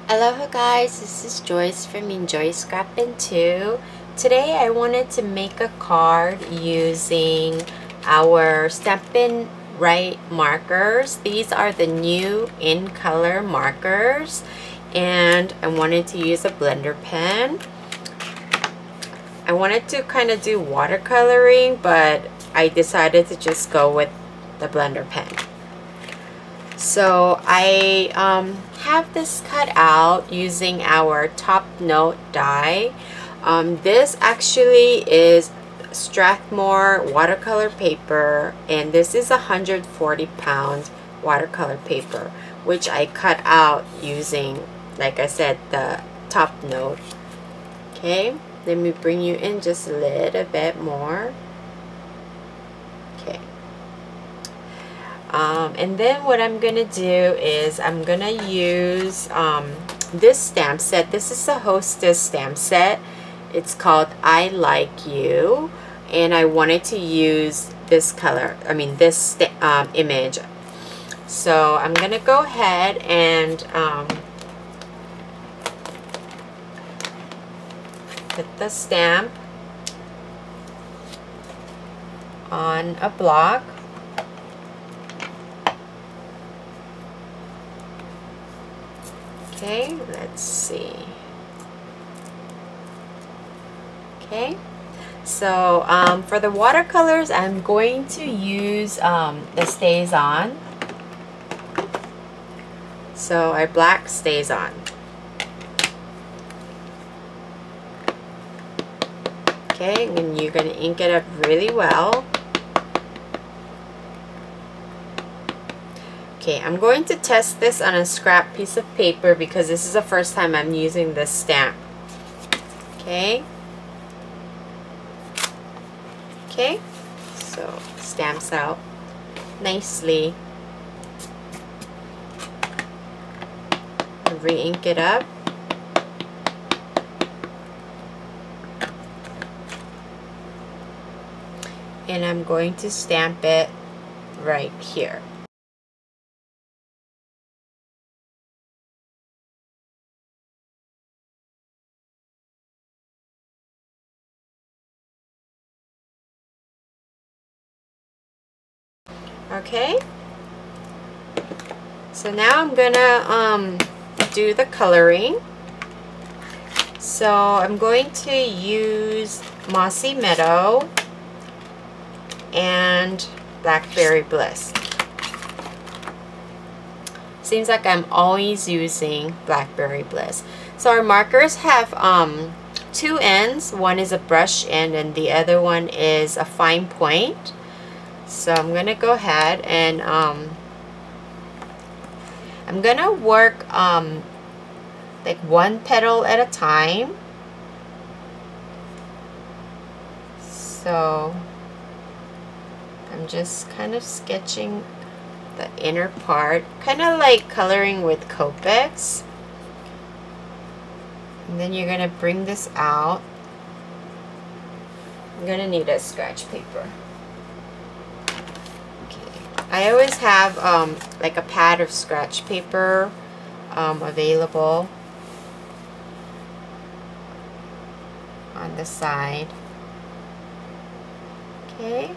Aloha guys, this is Joyce from Enjoy Scrappin' 2. Today I wanted to make a card using our Stampin' Right markers. These are the new in color markers and I wanted to use a blender pen. I wanted to kind of do watercoloring, but I decided to just go with the blender pen. So I have this cut out using our top note die. This actually is Strathmore watercolor paper, and this is 140-pound watercolor paper, which I cut out using, like I said, the top note. Okay, let me bring you in just a little bit more. Okay. And then what I'm gonna do is I'm gonna use this stamp set. This is a Hostess stamp set. It's called I Like You, and I wanted to use this color, this image. So I'm gonna go ahead and put the stamp on a block. Okay, let's see. Okay, so for the watercolors, I'm going to use the Stays On. So our black Stays On. Okay, and you're going to ink it up really well. Okay, I'm going to test this on a scrap piece of paper because this is the first time I'm using this stamp. Okay. Okay, so stamps out nicely. Re-ink it up. And I'm going to stamp it right here. Okay, so now I'm gonna do the coloring. So I'm going to use Mossy Meadow and Blackberry Bliss. Seems like I'm always using Blackberry Bliss. So our markers have two ends. One is a brush end and the other one is a fine point. So I'm gonna go ahead and I'm gonna work like one petal at a time. So I'm just kind of sketching the inner part, kind of like coloring with Copics. And then you're gonna bring this out. I'm gonna need a scratch paper. I always have like a pad of scratch paper available on the side. Okay.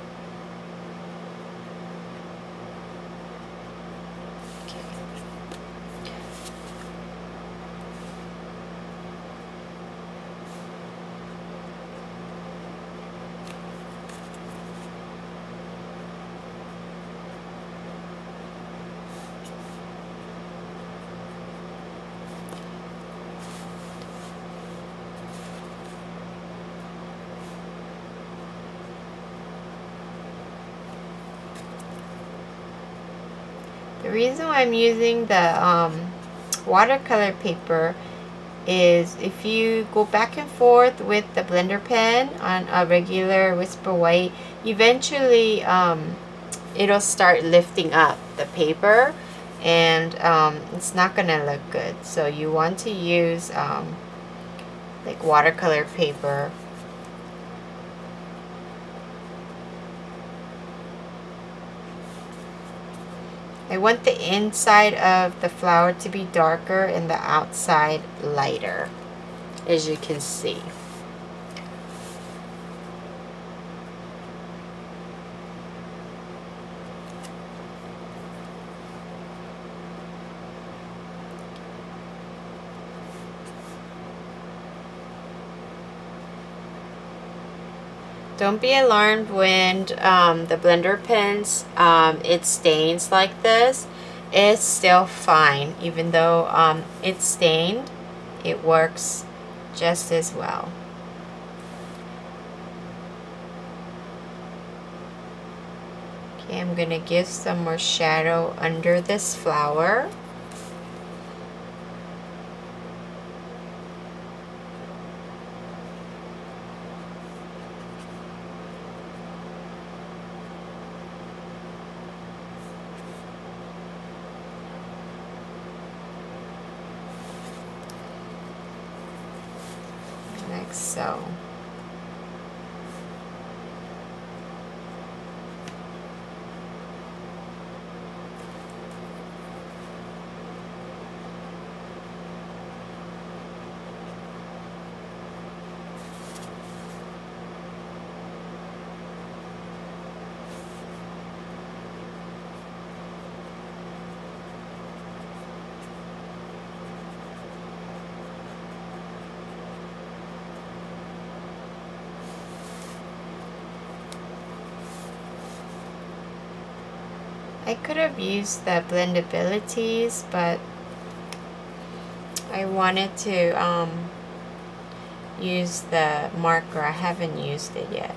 The reason why I'm using the watercolor paper is if you go back and forth with the blender pen on a regular Whisper White, eventually it'll start lifting up the paper and it's not gonna look good. So you want to use like watercolor paper. I want the inside of the flower to be darker and the outside lighter, as you can see. Don't be alarmed when the blender pens, it stains like this. It's still fine. Even though it's stained, it works just as well. Okay, I'm gonna give some more shadow under this flower. Like so. I could have used the blendabilities, but I wanted to use the marker. I haven't used it yet.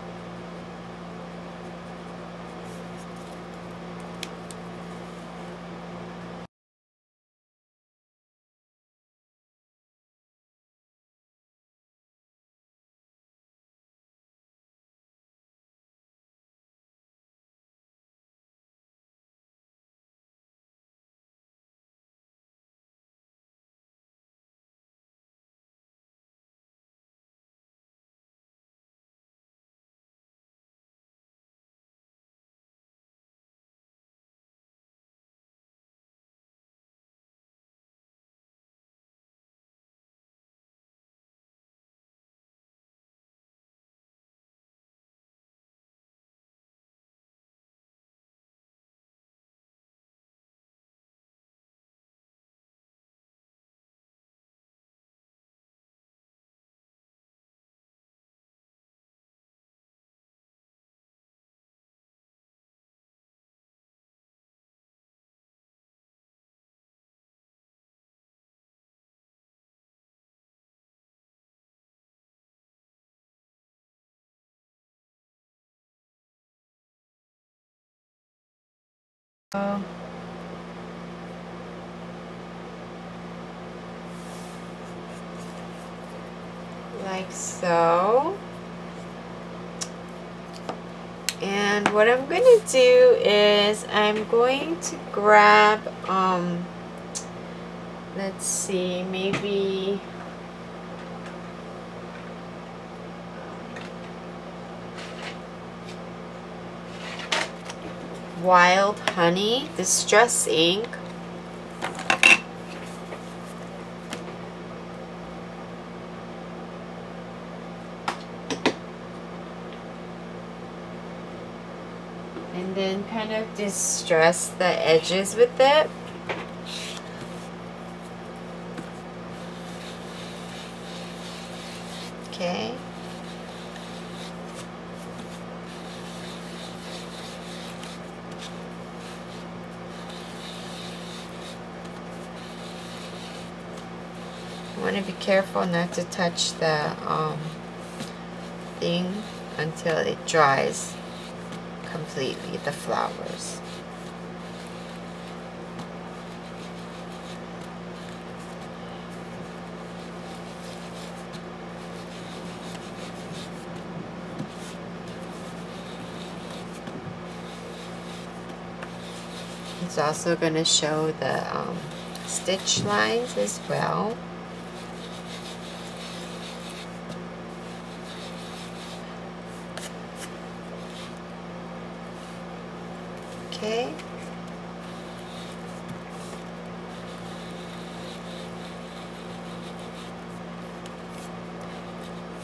Like so. And what I'm going to do is I'm going to grab, let's see, maybe Wild Honey Distress ink. And then kind of distress the edges with it. Okay. I want to be careful not to touch the thing until it dries completely, the flowers. It's also going to show the stitch lines as well. Okay.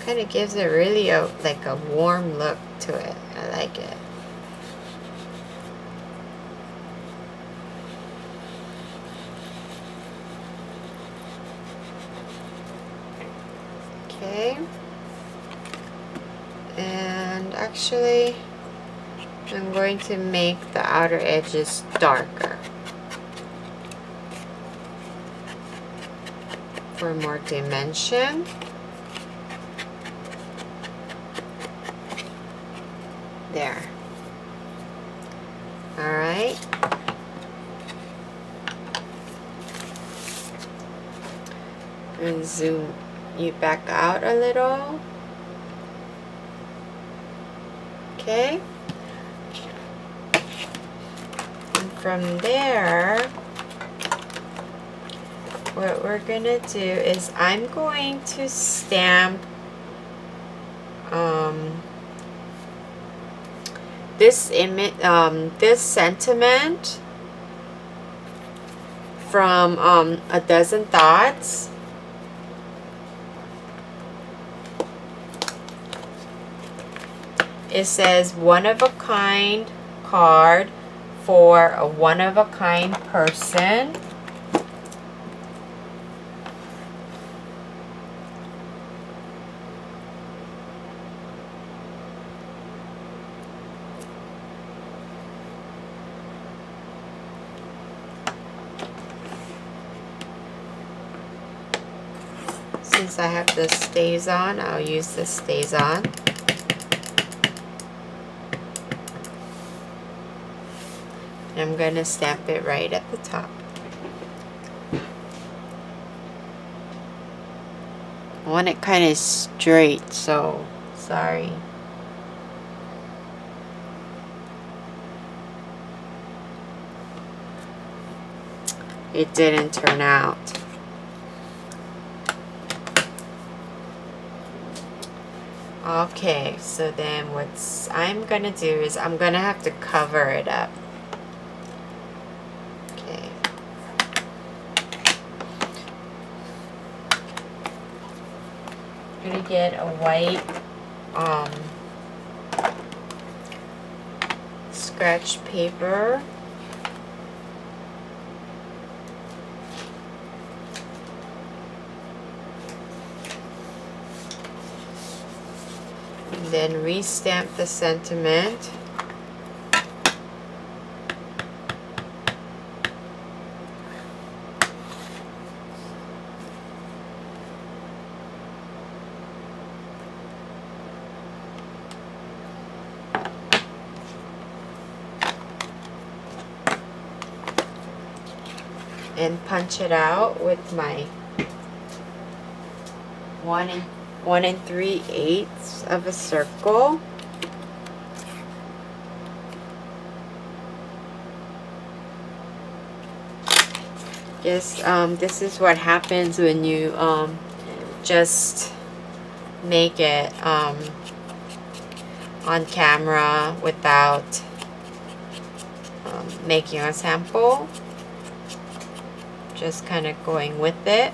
kind of gives it really like a warm look to it. I like it. Okay. And actually, I'm going to make the outer edges darker for more dimension. There. All right. And zoom you back out a little. Okay. And from there, what we're gonna do is I'm going to stamp this image, this sentiment from A Dozen Thoughts. It says one-of-a-kind card for a one-of-a-kind person. Since I have the stays on, I'll use the stays on. I'm going to stamp it right at the top. I want it kind of straight, so sorry. It didn't turn out. Okay, so then what I'm going to do is I'm going to have to cover it up. Okay. I'm going to get a white scratch paper. Then restamp the sentiment. And punch it out with my 1 3/8 of a circle. Yes, this is what happens when you just make it on camera without making a sample. Just kind of going with it.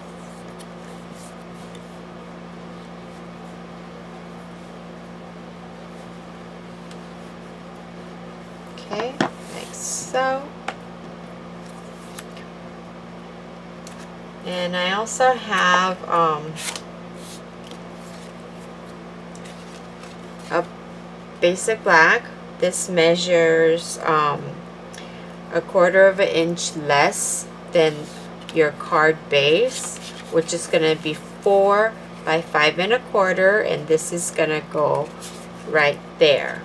Okay, like so. And I also have a basic black. This measures a 1/4 of an inch less than your card base, which is going to be 4 by 5 1/4, and this is going to go right there.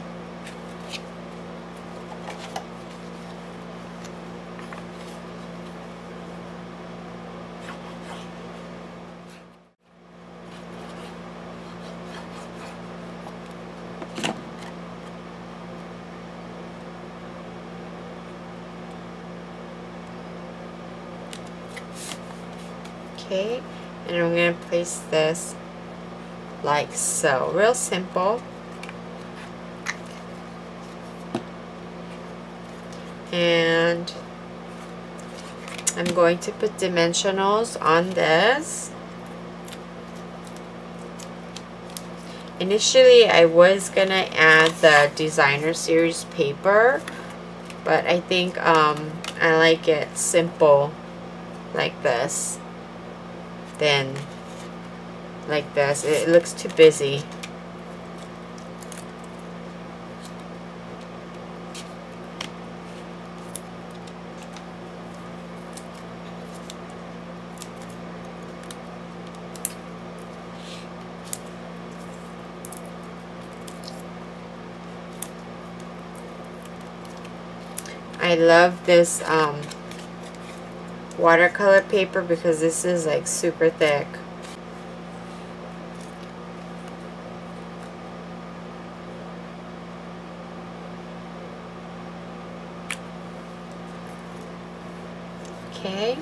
Okay, and I'm going to place this like so. Real simple. And I'm going to put dimensionals on this. Initially, I was gonna add the designer series paper, but I think I like it simple like this than like this. It looks too busy. I love this watercolor paper because this is like super thick. Okay.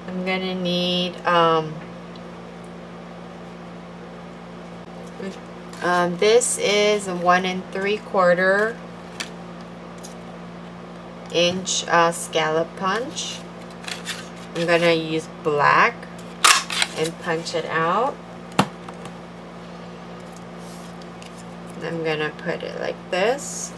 I'm gonna need this is a 1 3/4 inch scallop punch. I'm gonna use black and punch it out. I'm gonna put it like this.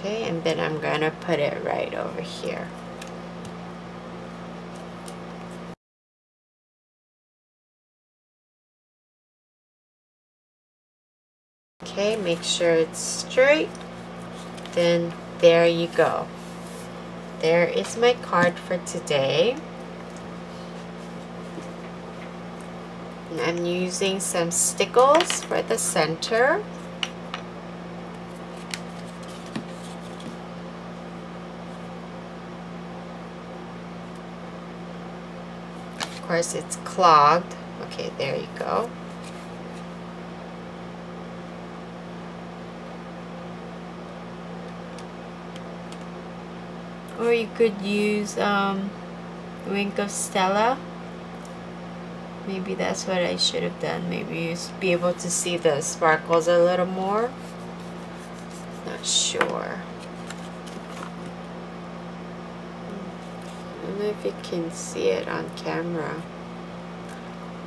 Okay, and then I'm gonna put it right over here. Okay, make sure it's straight. Then there you go. There is my card for today. And I'm using some stickles for the center. Of course, it's clogged. Okay, there you go. Or you could use Wink of Stella. Maybe that's what I should have done. Maybe you be able to see the sparkles a little more. Not sure. I don't know if you can see it on camera.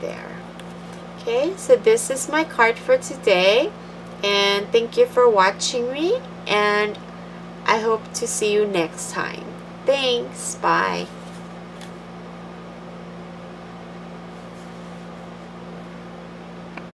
There. Okay, so this is my card for today. And thank you for watching me. And I hope to see you next time. Thanks. Bye.